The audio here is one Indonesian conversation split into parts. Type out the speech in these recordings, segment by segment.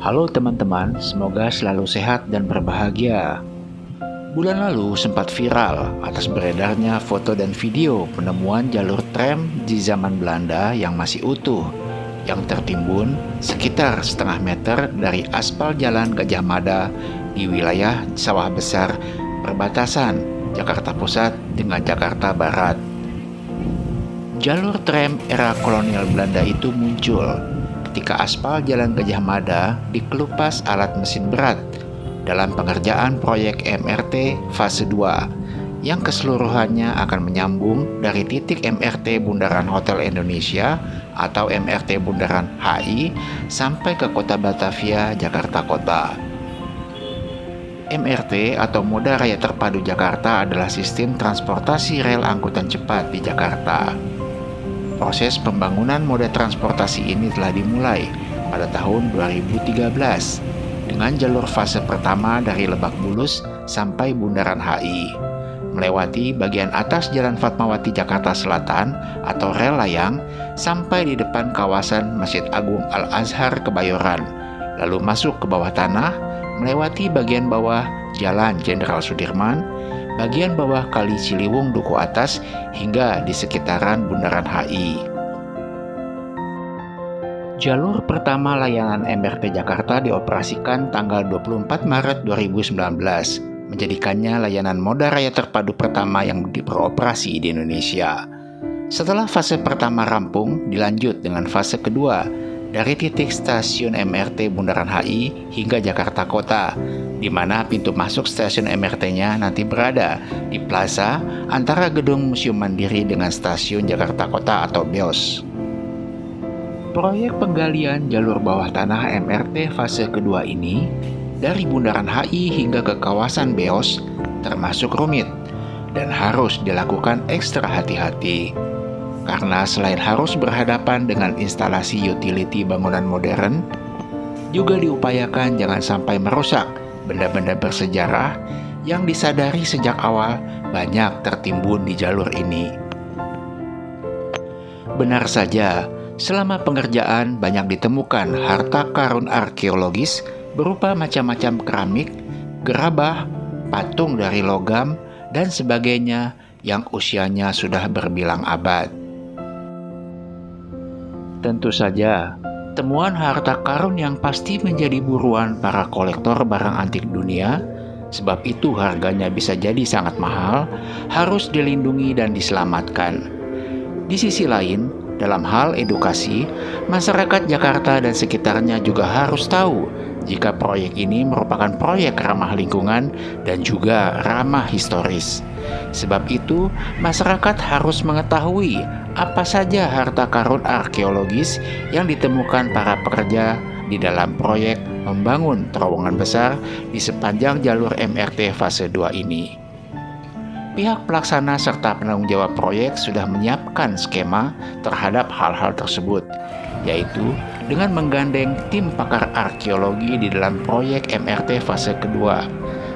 Halo teman-teman, semoga selalu sehat dan berbahagia. Bulan lalu sempat viral atas beredarnya foto dan video penemuan jalur tram di zaman Belanda yang masih utuh, yang tertimbun sekitar setengah meter dari aspal jalan Gajah Mada di wilayah Sawah Besar perbatasan Jakarta Pusat dengan Jakarta Barat. Jalur tram era kolonial Belanda itu muncul ketika aspal jalan Gajah Mada dikelupas alat mesin berat dalam pengerjaan proyek MRT fase 2 yang keseluruhannya akan menyambung dari titik MRT Bundaran Hotel Indonesia atau MRT Bundaran HI sampai ke Kota Batavia, Jakarta Kota. MRT atau Moda Raya Terpadu Jakarta adalah sistem transportasi rel angkutan cepat di Jakarta. Proses pembangunan moda transportasi ini telah dimulai pada tahun 2013 dengan jalur fase pertama dari Lebak Bulus sampai Bundaran HI, melewati bagian atas Jalan Fatmawati Jakarta Selatan atau rel layang sampai di depan kawasan Masjid Agung Al-Azhar Kebayoran, lalu masuk ke bawah tanah, melewati bagian bawah Jalan Jenderal Sudirman, bagian bawah Kali Ciliwung Duku Atas hingga di sekitaran Bundaran HI. Jalur pertama layanan MRT Jakarta dioperasikan tanggal 24 Maret 2019, menjadikannya layanan moda raya terpadu pertama yang beroperasi di Indonesia. Setelah fase pertama rampung, dilanjut dengan fase kedua dari titik stasiun MRT Bundaran HI hingga Jakarta Kota, di mana pintu masuk stasiun MRT-nya nanti berada di plaza antara Gedung Museum Mandiri dengan stasiun Jakarta Kota atau BIOS. Proyek penggalian jalur bawah tanah MRT fase kedua ini dari Bundaran HI hingga ke kawasan BIOS termasuk rumit dan harus dilakukan ekstra hati-hati. Karena selain harus berhadapan dengan instalasi utility bangunan modern, juga diupayakan jangan sampai merusak benda-benda bersejarah yang disadari sejak awal banyak tertimbun di jalur ini. Benar saja, selama pengerjaan banyak ditemukan harta karun arkeologis berupa macam-macam keramik, gerabah, patung dari logam, dan sebagainya yang usianya sudah berbilang abad. Tentu saja, temuan harta karun yang pasti menjadi buruan para kolektor barang antik dunia, sebab itu harganya bisa jadi sangat mahal, harus dilindungi dan diselamatkan. Di sisi lain, dalam hal edukasi, masyarakat Jakarta dan sekitarnya juga harus tahu jika proyek ini merupakan proyek ramah lingkungan dan juga ramah historis. Sebab itu, masyarakat harus mengetahui apa saja harta karun arkeologis yang ditemukan para pekerja di dalam proyek membangun terowongan besar di sepanjang jalur MRT fase 2 ini. Pihak pelaksana serta penanggung jawab proyek sudah menyiapkan skema terhadap hal-hal tersebut, yaitu dengan menggandeng tim pakar arkeologi di dalam proyek MRT fase kedua.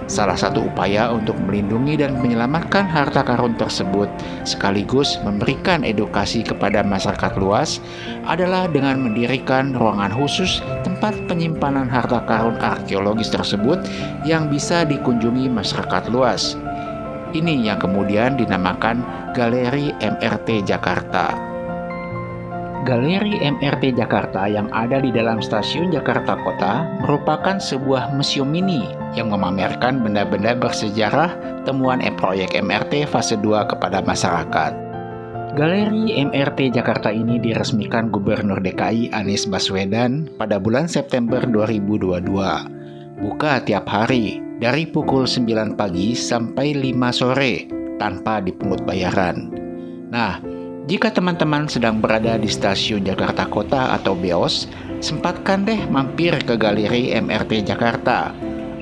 Salah satu upaya untuk melindungi dan menyelamatkan harta karun tersebut sekaligus memberikan edukasi kepada masyarakat luas adalah dengan mendirikan ruangan khusus tempat penyimpanan harta karun arkeologis tersebut yang bisa dikunjungi masyarakat luas. Ini yang kemudian dinamakan Galeri MRT Jakarta. Galeri MRT Jakarta yang ada di dalam stasiun Jakarta Kota merupakan sebuah museum mini yang memamerkan benda-benda bersejarah temuan proyek MRT fase 2 kepada masyarakat. Galeri MRT Jakarta ini diresmikan Gubernur DKI Anies Baswedan pada bulan September 2022. Buka tiap hari dari pukul 9 pagi sampai 5 sore tanpa dipungut bayaran. Nah, jika teman-teman sedang berada di stasiun Jakarta Kota atau BIOS, sempatkan deh mampir ke Galeri MRT Jakarta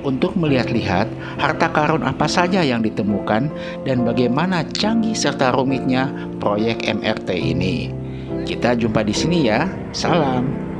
untuk melihat-lihat harta karun apa saja yang ditemukan dan bagaimana canggih serta rumitnya proyek MRT ini. Kita jumpa di sini ya. Salam.